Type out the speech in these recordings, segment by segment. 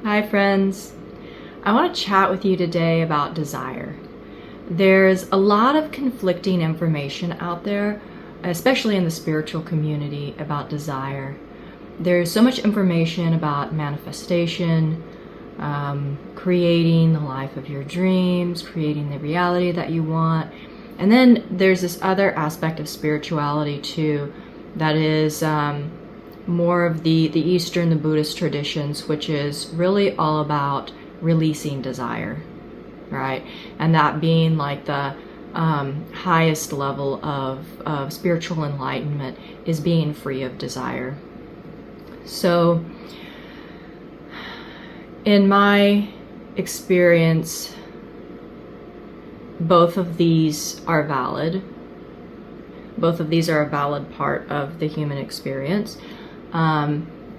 Hi friends, I want to chat with you today about desire. There's a lot of conflicting information out there, especially in the spiritual community, about desire. There's so much information about manifestation, creating the life of your dreams, creating the reality that you want. And then there's this other aspect of spirituality too, that is more of the Eastern, the Buddhist traditions, which is really all about releasing desire, right? And that being like the highest level of spiritual enlightenment is being free of desire. So in my experience, both of these are valid. Both of these are a valid part of the human experience.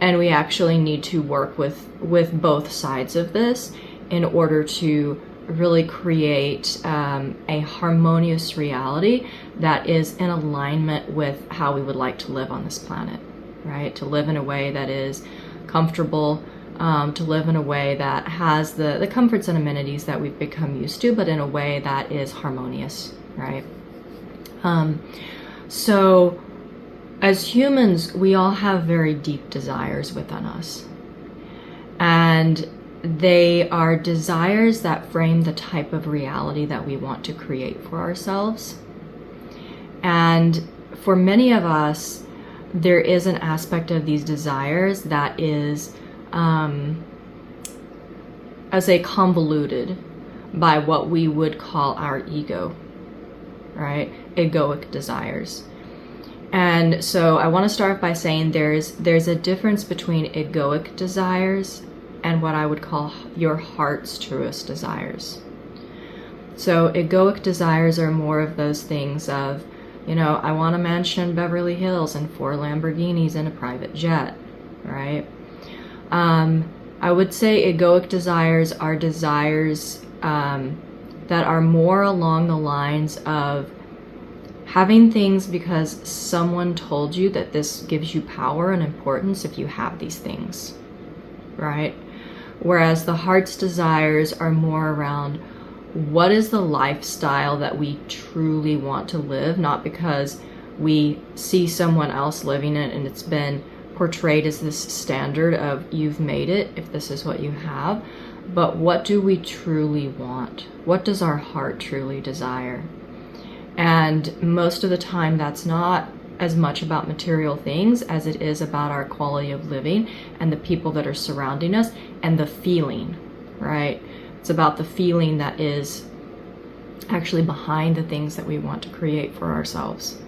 And we actually need to work with both sides of this in order to really create a harmonious reality that is in alignment with how we would like to live on this planet, right? To live in a way that is comfortable, to live in a way that has the comforts and amenities that we've become used to, but in a way that is harmonious, right? So as humans, we all have very deep desires within us. And they are desires that frame the type of reality that we want to create for ourselves. And for many of us, there is an aspect of these desires that is, as a convoluted by what we would call our ego, right? Egoic desires. And so I want to start by saying there's a difference between egoic desires and what I would call your heart's truest desires. So egoic desires are more of those things of, I want a mansion in Beverly Hills and 4 Lamborghinis and a private jet, right? I would say egoic desires are desires that are more along the lines of having things because someone told you that this gives you power and importance if you have these things, right? Whereas the heart's desires are more around what is the lifestyle that we truly want to live, not because we see someone else living it and it's been portrayed as this standard of you've made it if this is what you have, but what do we truly want? What does our heart truly desire? And most of the time that's not as much about material things as it is about our quality of living and the people that are surrounding us and the feeling, right? It's about the feeling that is actually behind the things that we want to create for ourselves.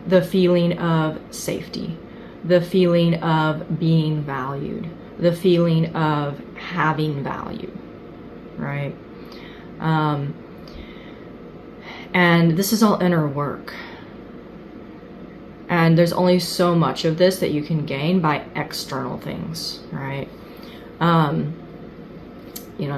The feeling of safety, the feeling of being valued, the feeling of having value, right? And this is all inner work. And there's only so much of this that you can gain by external things, right?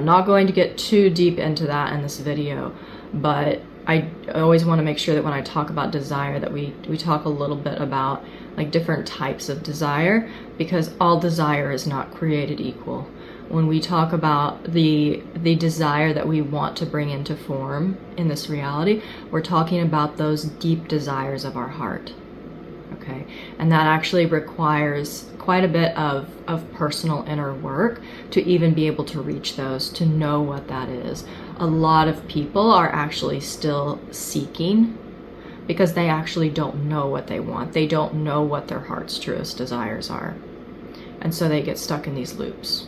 Not going to get too deep into that in this video, but I always want to make sure that when I talk about desire that we talk a little bit about like different types of desire, because all desire is not created equal. When we talk about the desire that we want to bring into form in this reality, we're talking about those deep desires of our heart, okay? And that actually requires quite a bit of personal inner work to even be able to reach those, to know what that is. A lot of people are actually still seeking because they actually don't know what they want. They don't know what their heart's truest desires are. And so they get stuck in these loops.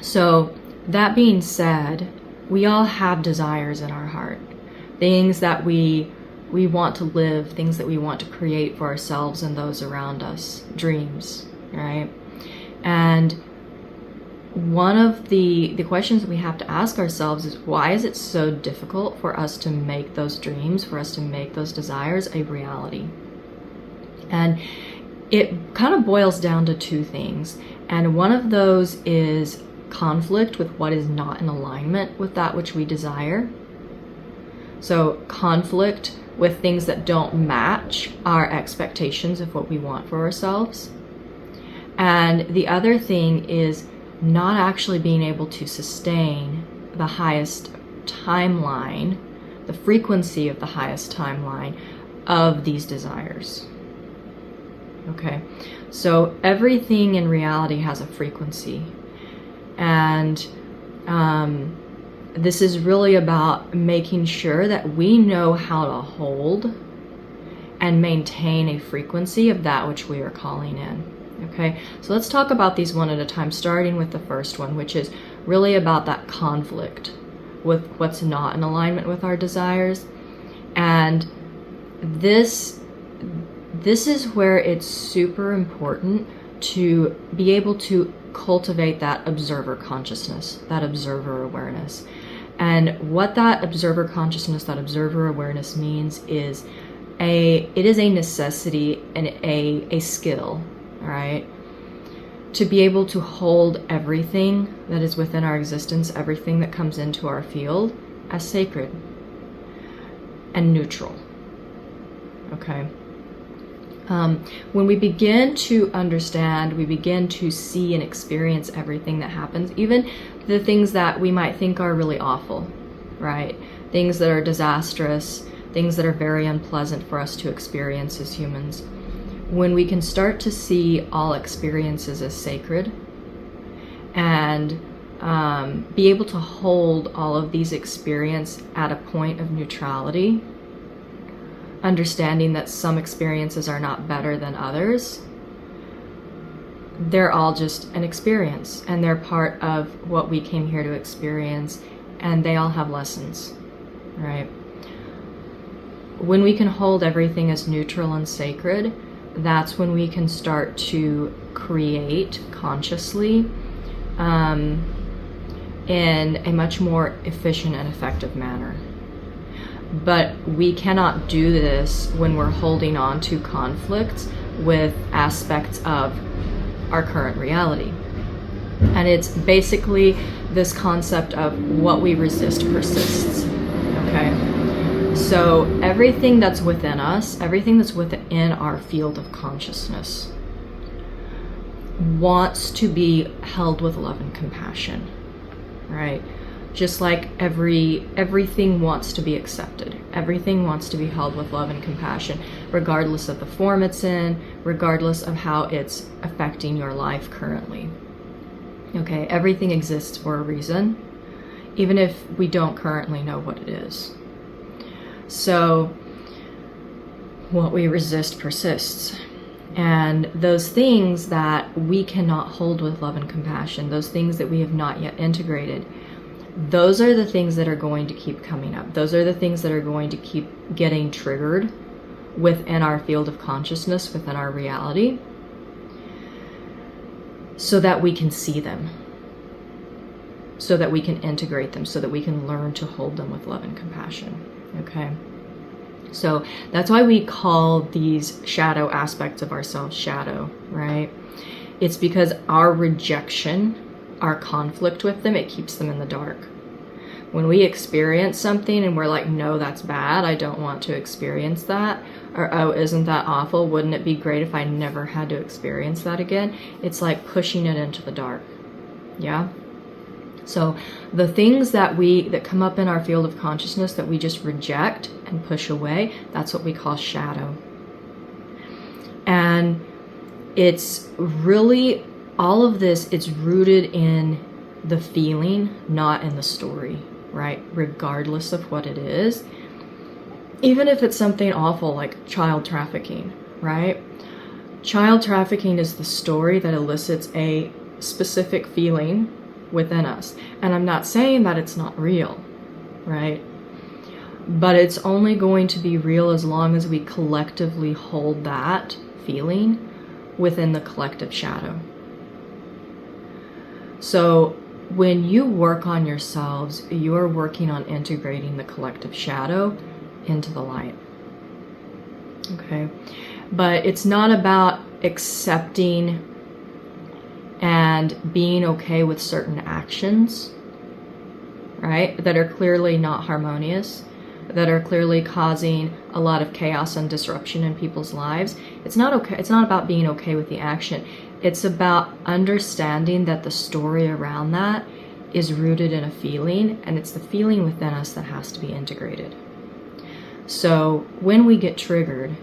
So that being said, we all have desires in our heart, things that we want to live, things that we want to create for ourselves and those around us, dreams, right? And one of the questions that we have to ask ourselves is, why is it so difficult for us to make those dreams, for us to make those desires a reality? And it kind of boils down to two things. And one of those is conflict with what is not in alignment with that which we desire. So conflict with things that don't match our expectations of what we want for ourselves. And the other thing is not actually being able to sustain the highest timeline, the frequency of the highest timeline of these desires. Okay, so everything in reality has a frequency, and this is really about making sure that we know how to hold and maintain a frequency of that which we are calling in. Okay, so let's talk about these one at a time, starting with the first one, which is really about that conflict with what's not in alignment with our desires. And this is where it's super important to be able to cultivate that observer consciousness, that observer awareness. And what that observer consciousness, that observer awareness means is it is a necessity and a skill, all right, to be able to hold everything that is within our existence, everything that comes into our field, as sacred and neutral. Okay. When we begin to understand, we begin to see and experience everything that happens, even the things that we might think are really awful, right? Things that are disastrous, things that are very unpleasant for us to experience as humans. When we can start to see all experiences as sacred and be able to hold all of these experiences at a point of neutrality, understanding that some experiences are not better than others, they're all just an experience and they're part of what we came here to experience, and they all have lessons, right? When we can hold everything as neutral and sacred, that's when we can start to create consciously in a much more efficient and effective manner. But we cannot do this when we're holding on to conflicts with aspects of our current reality. And it's basically this concept of what we resist persists, okay? So everything that's within us, everything that's within our field of consciousness wants to be held with love and compassion, right? Just like everything wants to be accepted. Everything wants to be held with love and compassion, regardless of the form it's in, regardless of how it's affecting your life currently. Okay, everything exists for a reason, even if we don't currently know what it is. So what we resist persists. And those things that we cannot hold with love and compassion, those things that we have not yet integrated, those are the things that are going to keep coming up. Those are the things that are going to keep getting triggered within our field of consciousness, within our reality, so that we can see them, so that we can integrate them, so that we can learn to hold them with love and compassion. Okay? So that's why we call these shadow aspects of ourselves shadow, right? It's because our rejection, our conflict with them, it keeps them in the dark. When we experience something and we're like, no, that's bad, I don't want to experience that, or oh, isn't that awful, wouldn't it be great if I never had to experience that again? It's like pushing it into the dark. Yeah? So the things that come up in our field of consciousness that we just reject and push away, that's what we call shadow. And it's really, all of this, it's rooted in the feeling, not in the story, right? Regardless of what it is. Even if it's something awful like child trafficking, right? Child trafficking is the story that elicits a specific feeling within us. And I'm not saying that it's not real, right? But it's only going to be real as long as we collectively hold that feeling within the collective shadow. So when you work on yourselves, you're working on integrating the collective shadow into the light. Okay? But it's not about accepting and being okay with certain actions, right, that are clearly not harmonious, that are clearly causing a lot of chaos and disruption in people's lives. It's not okay. It's not about being okay with the action. It's about understanding that the story around that is rooted in a feeling, and it's the feeling within us that has to be integrated. So when we get triggered,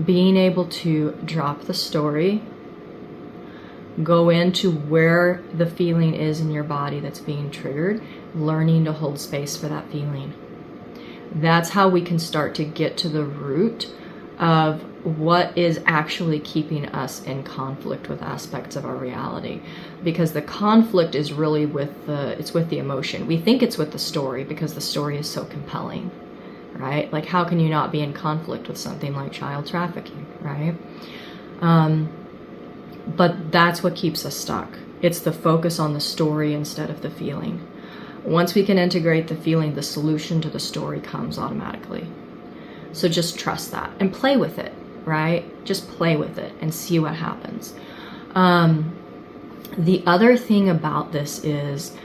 being able to drop the story, go into where the feeling is in your body that's being triggered, learning to hold space for that feeling. That's how we can start to get to the root of what is actually keeping us in conflict with aspects of our reality. Because the conflict is really with the emotion. We think it's with the story because the story is so compelling, right? Like, how can you not be in conflict with something like child trafficking, right? But that's what keeps us stuck. It's the focus on the story instead of the feeling. Once we can integrate the feeling, the solution to the story comes automatically. So just trust that and play with it, right? Just play with it and see what happens. The other thing about this is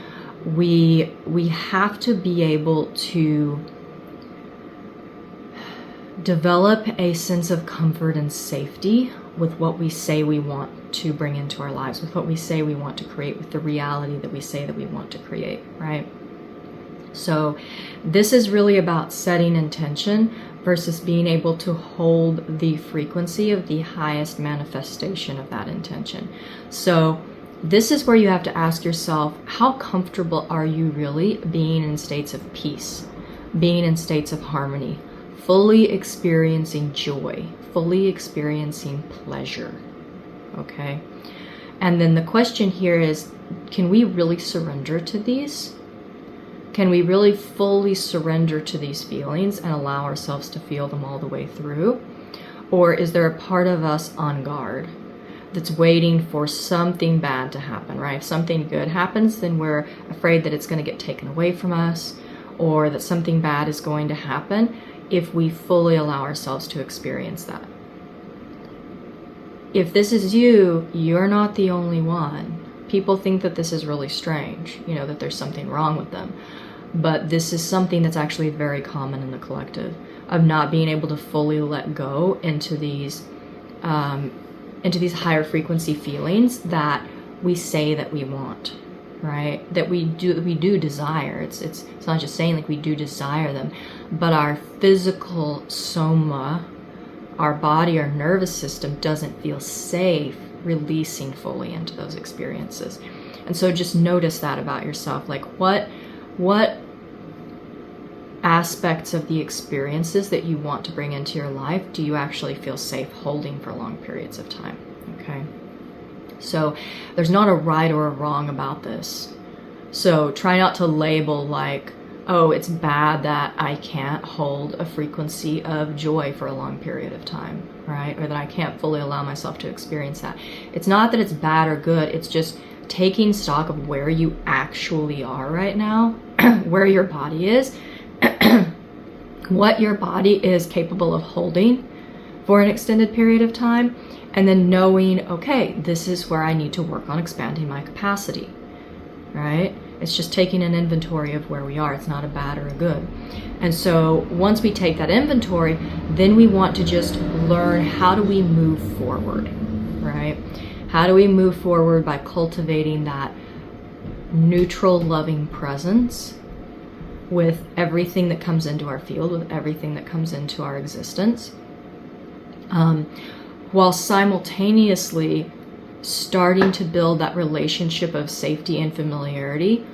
we have to be able to develop a sense of comfort and safety with what we say we want to bring into our lives, with what we say we want to create, with the reality that we say that we want to create, right? So this is really about setting intention versus being able to hold the frequency of the highest manifestation of that intention. So this is where you have to ask yourself, how comfortable are you really being in states of peace, being in states of harmony, fully experiencing joy, fully experiencing pleasure, okay? And then the question here is, can we really surrender to these? Can we really fully surrender to these feelings and allow ourselves to feel them all the way through? Or is there a part of us on guard that's waiting for something bad to happen, right? If something good happens, then we're afraid that it's going to get taken away from us, or that something bad is going to happen if we fully allow ourselves to experience that. If this is you, you're not the only one. People think that this is really strange, that there's something wrong with them. But this is something that's actually very common in the collective, of not being able to fully let go into these higher frequency feelings that we say that we want, right? That we do desire. It's not just saying like we do desire them, but our physical soma, our body, our nervous system doesn't feel safe releasing fully into those experiences. And so just notice that about yourself. Like what aspects of the experiences that you want to bring into your life do you actually feel safe holding for long periods of time, okay? So there's not a right or a wrong about this. So try not to label like, oh, it's bad that I can't hold a frequency of joy for a long period of time, right? Or that I can't fully allow myself to experience that. It's not that it's bad or good. It's just taking stock of where you actually are right now, where your body is, what your body is capable of holding for an extended period of time, and then knowing, okay, this is where I need to work on expanding my capacity, right? It's just taking an inventory of where we are. It's not a bad or a good. And so once we take that inventory, then we want to just learn, how do we move forward, right? How do we move forward by cultivating that neutral, loving presence with everything that comes into our field, with everything that comes into our existence, while simultaneously starting to build that relationship of safety and familiarity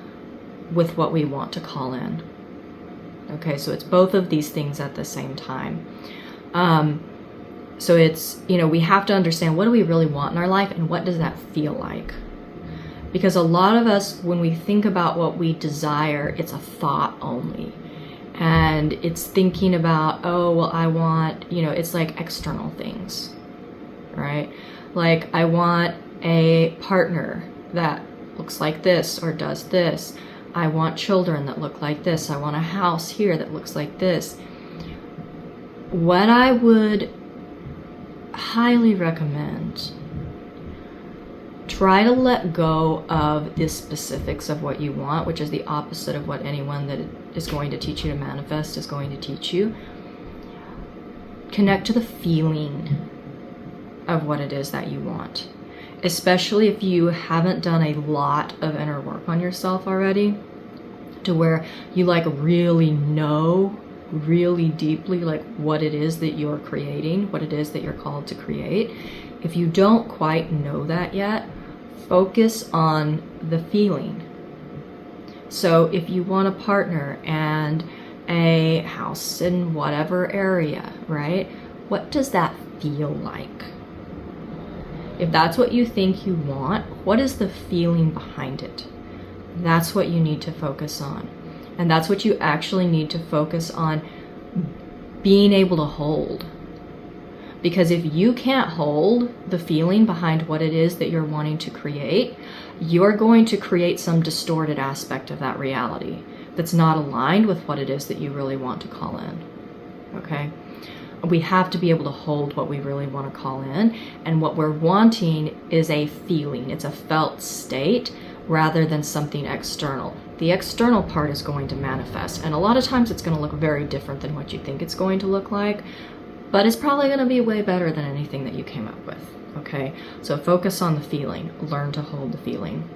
with what we want to call in. Okay, so it's both of these things at the same time. So it's, we have to understand, what do we really want in our life, and what does that feel like? Because a lot of us, when we think about what we desire, it's a thought only. And it's thinking about, oh, well, I want, it's like external things, right? Like, I want a partner that looks like this or does this. I want children that look like this. I want a house here that looks like this. What I would highly recommend, try to let go of the specifics of what you want, which is the opposite of what anyone that is going to teach you to manifest is going to teach you. Connect to the feeling of what it is that you want. especially if you haven't done a lot of inner work on yourself already, to where you like really know really deeply like what it is that you're creating, what it is that you're called to create. If you don't quite know that yet, focus on the feeling. So if you want a partner and a house in whatever area, right? What does that feel like? If that's what you think you want, what is the feeling behind it? That's what you need to focus on. And that's what you actually need to focus on being able to hold. Because if you can't hold the feeling behind what it is that you're wanting to create, you're going to create some distorted aspect of that reality that's not aligned with what it is that you really want to call in. Okay? We have to be able to hold what we really want to call in. And what we're wanting is a feeling. It's a felt state rather than something external. The external part is going to manifest. And a lot of times it's going to look very different than what you think it's going to look like. But it's probably going to be way better than anything that you came up with. Okay? So focus on the feeling. Learn to hold the feeling.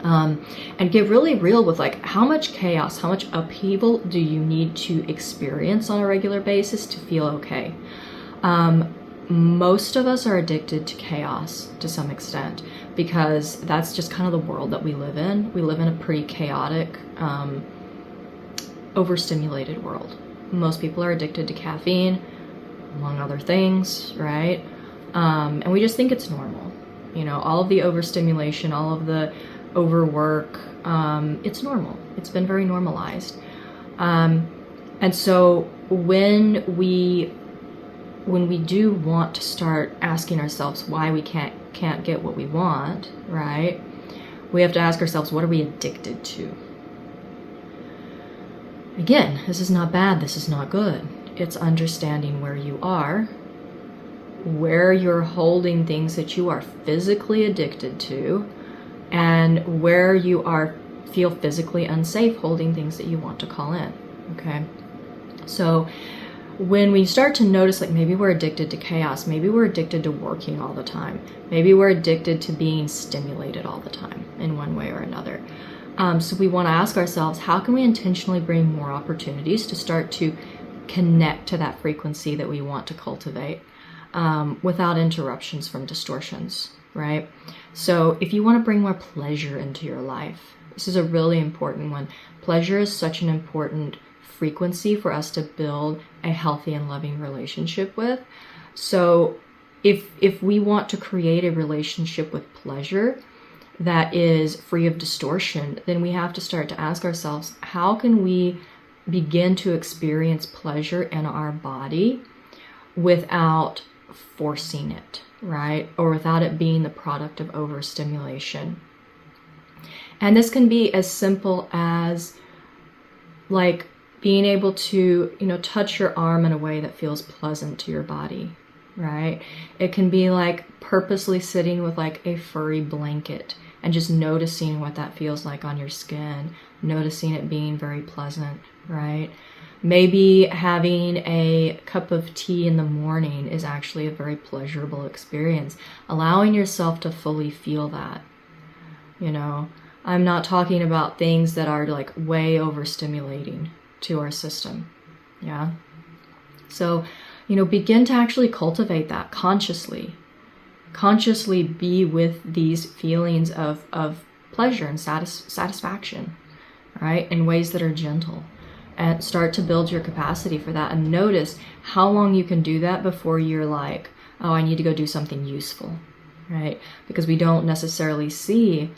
And get really real with like how much chaos, how much upheaval do you need to experience on a regular basis to feel okay? Most of us are addicted to chaos to some extent because that's just kind of the world that we live in. We live in a pretty chaotic, overstimulated world. Most people are addicted to caffeine, among other things, right? And we just think it's normal. You know, all of the overstimulation, all of the overwork, it's normal. It's been very normalized. And so when we do want to start asking ourselves why we can't get what we want, right? We have to ask ourselves, what are we addicted to? Again, this is not bad. This is not good. It's understanding where you are, where you're holding things that you are physically addicted to, and where you feel physically unsafe holding things that you want to call in, okay? So when we start to notice like maybe we're addicted to chaos, maybe we're addicted to working all the time, maybe we're addicted to being stimulated all the time in one way or another. So we want to ask ourselves, how can we intentionally bring more opportunities to start to connect to that frequency that we want to cultivate without interruptions from distortions, right? So if you want to bring more pleasure into your life, this is a really important one. Pleasure is such an important frequency for us to build a healthy and loving relationship with. So if we want to create a relationship with pleasure that is free of distortion, then we have to start to ask ourselves, how can we begin to experience pleasure in our body without forcing it, right? Or without it being the product of overstimulation. And this can be as simple as like being able to, touch your arm in a way that feels pleasant to your body, right? It can be like purposely sitting with like a furry blanket and just noticing what that feels like on your skin, noticing it being very pleasant, right? Maybe having a cup of tea in the morning is actually a very pleasurable experience. Allowing yourself to fully feel that. I'm not talking about things that are like way overstimulating to our system. Yeah. So, begin to actually cultivate that consciously. Consciously be with these feelings of pleasure and satisfaction, right? In ways that are gentle. And start to build your capacity for that, and notice how long you can do that before you're like, oh, I need to go do something useful, right? Because we don't necessarily see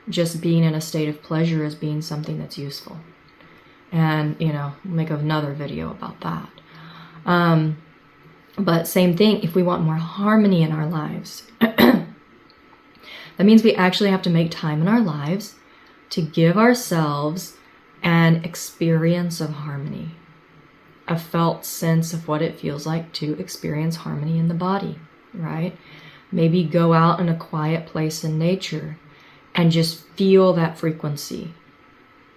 just being in a state of pleasure as being something that's useful. And, make another video about that. But same thing, if we want more harmony in our lives, that means we actually have to make time in our lives to give ourselves an experience of harmony, a felt sense of what it feels like to experience harmony in the body, right? Maybe go out in a quiet place in nature and just feel that frequency.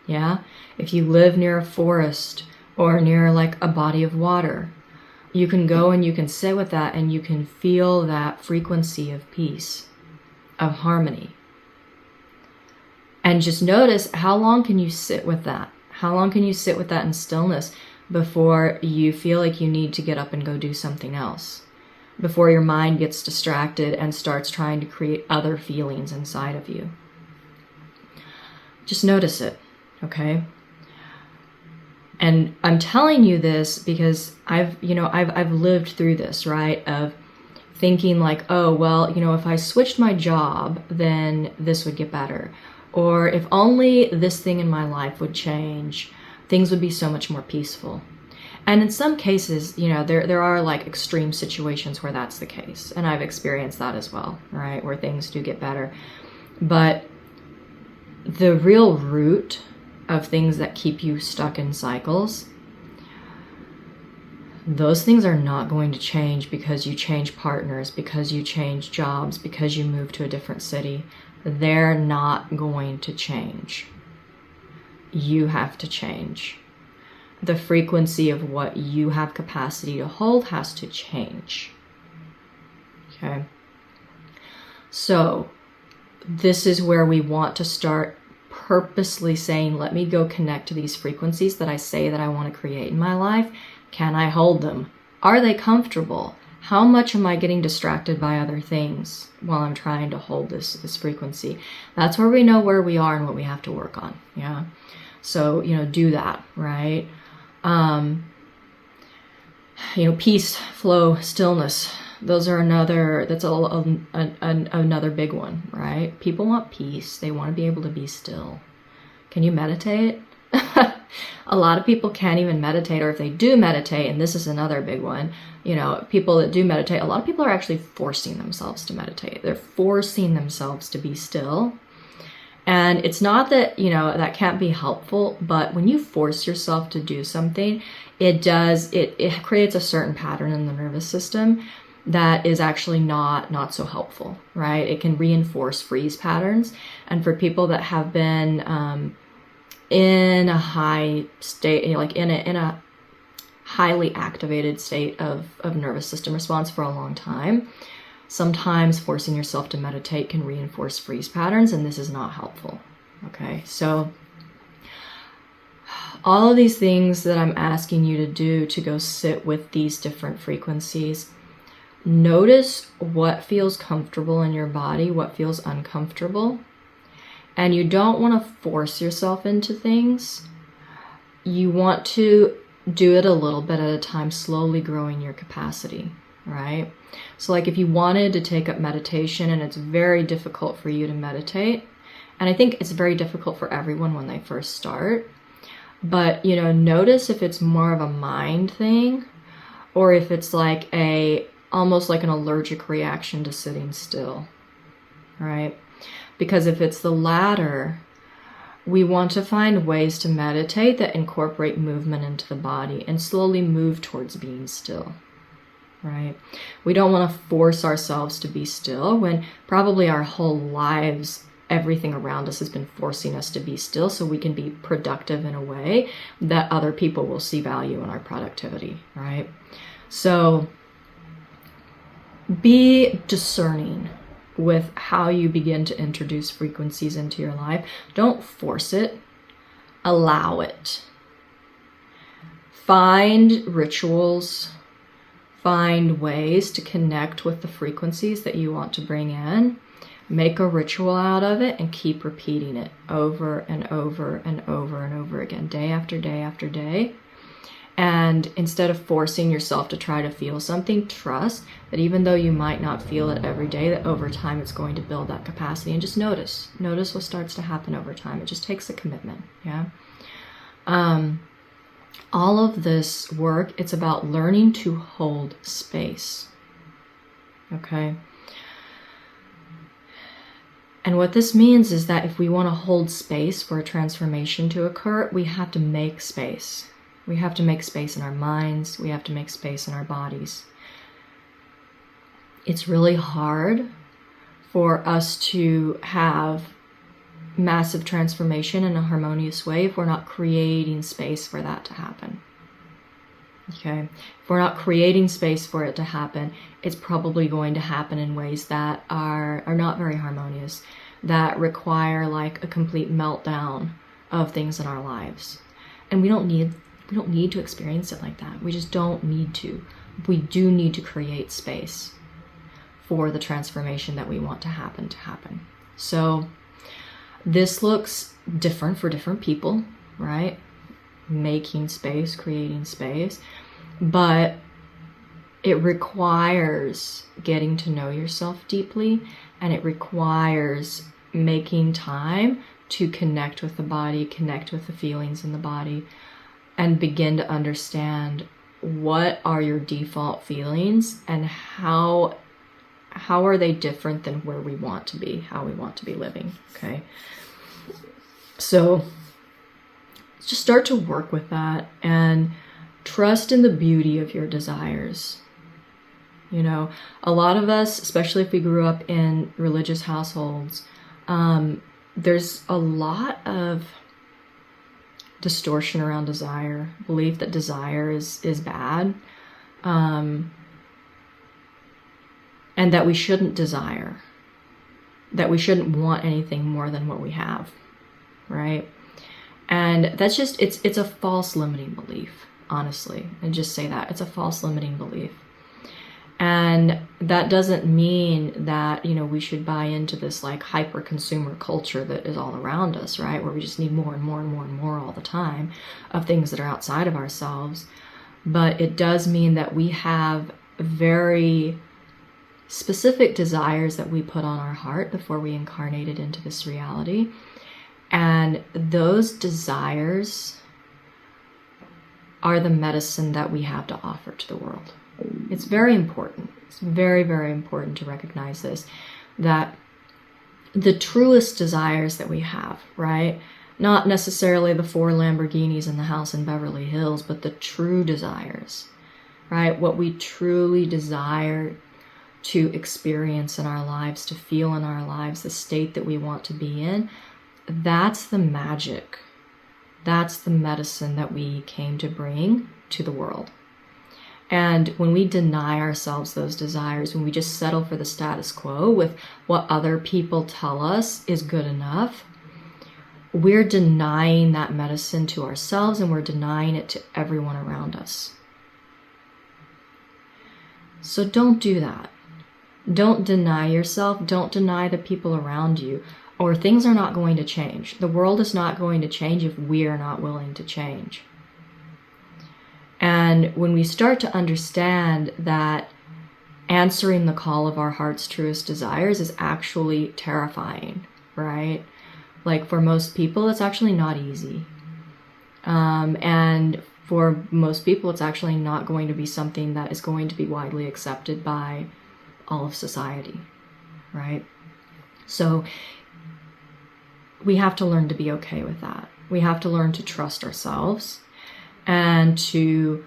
Yeah? If you live near a forest or near like a body of water, you can go and you can sit with that and you can feel that frequency of peace. of harmony. And just notice, how long can you sit with that? How long can you sit with that in stillness before you feel like you need to get up and go do something else? Before your mind gets distracted and starts trying to create other feelings inside of you. Just notice it, okay? And I'm telling you this because I've lived through this, right? Of thinking like, oh, well, if I switched my job, then this would get better. Or if only this thing in my life would change, things would be so much more peaceful. And in some cases, there are like extreme situations where that's the case. And I've experienced that as well, right? Where things do get better. But the real root of things that keep you stuck in cycles, those things are not going to change because you change partners, because you change jobs, because you move to a different city. They're not going to change. You have to change. The frequency of what you have capacity to hold has to change. Okay? So, this is where we want to start purposely saying, let me go connect to these frequencies that I say that I want to create in my life. Can I hold them? Are they comfortable? How much am I getting distracted by other things while I'm trying to hold this frequency? That's where we know where we are and what we have to work on. Yeah. So, do that, right? Peace, flow, stillness. Those are another big one, right? People want peace. They want to be able to be still. Can you meditate? A lot of people can't even meditate, or if they do meditate, and this is another big one, people that do meditate, a lot of people are actually forcing themselves to meditate. They're forcing themselves to be still. And it's not that, that can't be helpful, but when you force yourself to do something, it creates a certain pattern in the nervous system that is actually not so helpful, right? It can reinforce freeze patterns. And for people that have been in a high state, like in a highly activated state of nervous system response for a long time, sometimes forcing yourself to meditate can reinforce freeze patterns, and this is not helpful. Okay, so all of these things that I'm asking you to do to go sit with these different frequencies, notice what feels comfortable in your body, what feels uncomfortable. And you don't want to force yourself into things. You want to do it a little bit at a time, slowly growing your capacity, right? So like if you wanted to take up meditation and it's very difficult for you to meditate, and I think it's very difficult for everyone when they first start, but notice if it's more of a mind thing or if it's like almost like an allergic reaction to sitting still, right? Because if it's the latter, we want to find ways to meditate that incorporate movement into the body and slowly move towards being still, right? We don't want to force ourselves to be still when probably our whole lives, everything around us has been forcing us to be still so we can be productive in a way that other people will see value in our productivity, right? So be discerning with how you begin to introduce frequencies into your life. Don't force it. Allow it. Find rituals. Find ways to connect with the frequencies that you want to bring in. Make a ritual out of it and keep repeating it over and over and over and over again, day after day after day. And instead of forcing yourself to try to feel something, trust that even though you might not feel it every day, that over time it's going to build that capacity. And just notice what starts to happen over time. It just takes a commitment, yeah? All of this work, it's about learning to hold space, okay? And what this means is that if we want to hold space for a transformation to occur, we have to make space. We have to make space in our minds. We have to make space in our bodies. It's really hard for us to have massive transformation in a harmonious way if we're not creating space for that to happen. Okay, if we're not creating space for it to happen, it's probably going to happen in ways that are not very harmonious, that require like a complete meltdown of things in our lives. And we don't need to experience it like that. We just don't need to. We do need to create space for the transformation that we want to happen. So this looks different for different people, right? Making space, creating space, but it requires getting to know yourself deeply, and it requires making time to connect with the body, connect with the feelings in the body, and begin to understand what are your default feelings and how are they different than where we want to be, how we want to be living, okay? So just start to work with that and trust in the beauty of your desires. You know, a lot of us, especially if we grew up in religious households, there's a lot of distortion around desire, belief that desire is bad, and that we shouldn't desire, that we shouldn't want anything more than what we have, right? And that's just, it's a false limiting belief, honestly. And just say that. It's a false limiting belief. And that doesn't mean that, you know, we should buy into this like hyper consumer culture that is all around us, right? Where we just need more and more and more and more all the time of things that are outside of ourselves. But it does mean that we have very specific desires that we put on our heart before we incarnated into this reality. And those desires are the medicine that we have to offer to the world. It's very important. It's very, very important to recognize this, that the truest desires that we have, right? Not necessarily the 4 Lamborghinis in the house in Beverly Hills, but the true desires, right? What we truly desire to experience in our lives, to feel in our lives, the state that we want to be in. That's the magic. That's the medicine that we came to bring to the world. And when we deny ourselves those desires, when we just settle for the status quo with what other people tell us is good enough, we're denying that medicine to ourselves, and we're denying it to everyone around us. So don't do that. Don't deny yourself. Don't deny the people around you. Or things are not going to change. The world is not going to change if we are not willing to change. And when we start to understand that answering the call of our heart's truest desires is actually terrifying, right? Like for most people, it's actually not easy. And for most people, it's actually not going to be something that is going to be widely accepted by all of society, right? So we have to learn to be okay with that. We have to learn to trust ourselves and to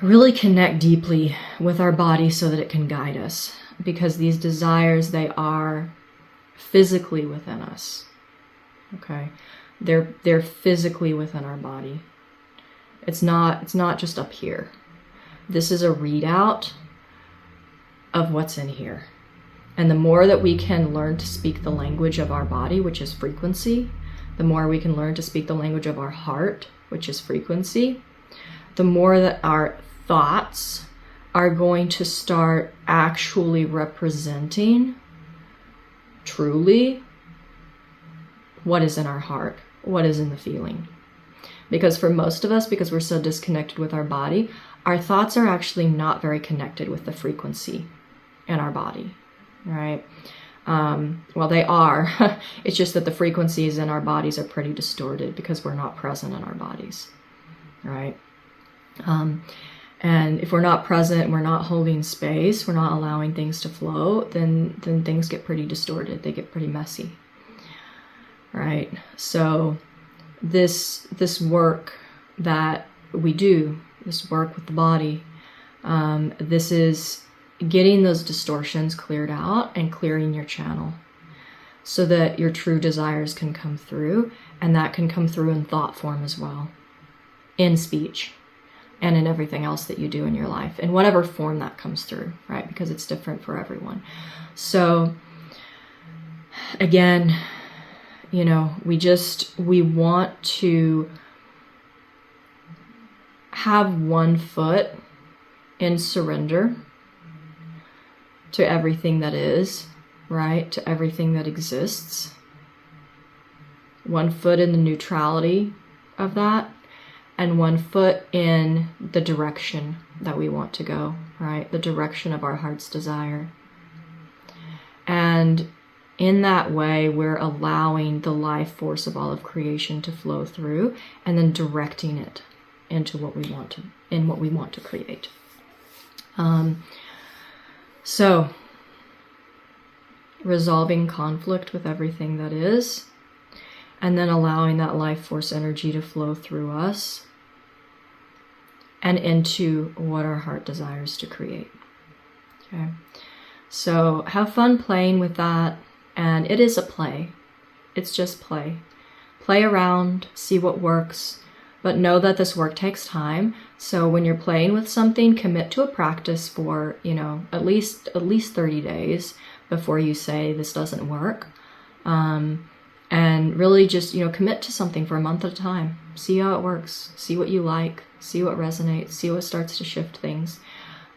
really connect deeply with our body so that it can guide us, because these desires, they are physically within us. Okay? They're physically within our body. It's not just up here. This is a readout of what's in here. And the more that we can learn to speak the language of our body, which is frequency, the more we can learn to speak the language of our heart, which is frequency, the more that our thoughts are going to start actually representing truly what is in our heart, what is in the feeling. Because for most of us, because we're so disconnected with our body, our thoughts are actually not very connected with the frequency in our body. Right? Well, they are. It's just that the frequencies in our bodies are pretty distorted because we're not present in our bodies, right? And if we're not present, we're not holding space, we're not allowing things to flow, then things get pretty distorted. They get pretty messy, right? So this work that we do, this work with the body, this is getting those distortions cleared out and clearing your channel so that your true desires can come through, and that can come through in thought form as well, in speech. and in everything else that you do in your life, in whatever form that comes through, right? Because it's different for everyone. So again, you know, we want to have one foot in surrender to everything that is, right? To everything that exists. One foot in the neutrality of that, and one foot in the direction that we want to go, right? The direction of our heart's desire. And in that way, we're allowing the life force of all of creation to flow through, and then directing it into what we want to create. So resolving conflict with everything that is, and then allowing that life force energy to flow through us and into what our heart desires to create. Okay. So have fun playing with that. And it is a play. It's just play. Play around, see what works, but know that this work takes time. So when you're playing with something, commit to a practice for, you know, at least 30 days before you say this doesn't work. And really just, you know, commit to something for a month at a time. See how it works. See what you like. See what resonates. See what starts to shift things.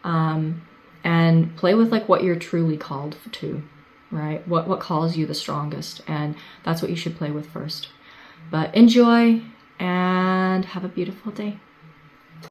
And play with like what you're truly called to, right? What calls you the strongest. And that's what you should play with first. But enjoy and have a beautiful day.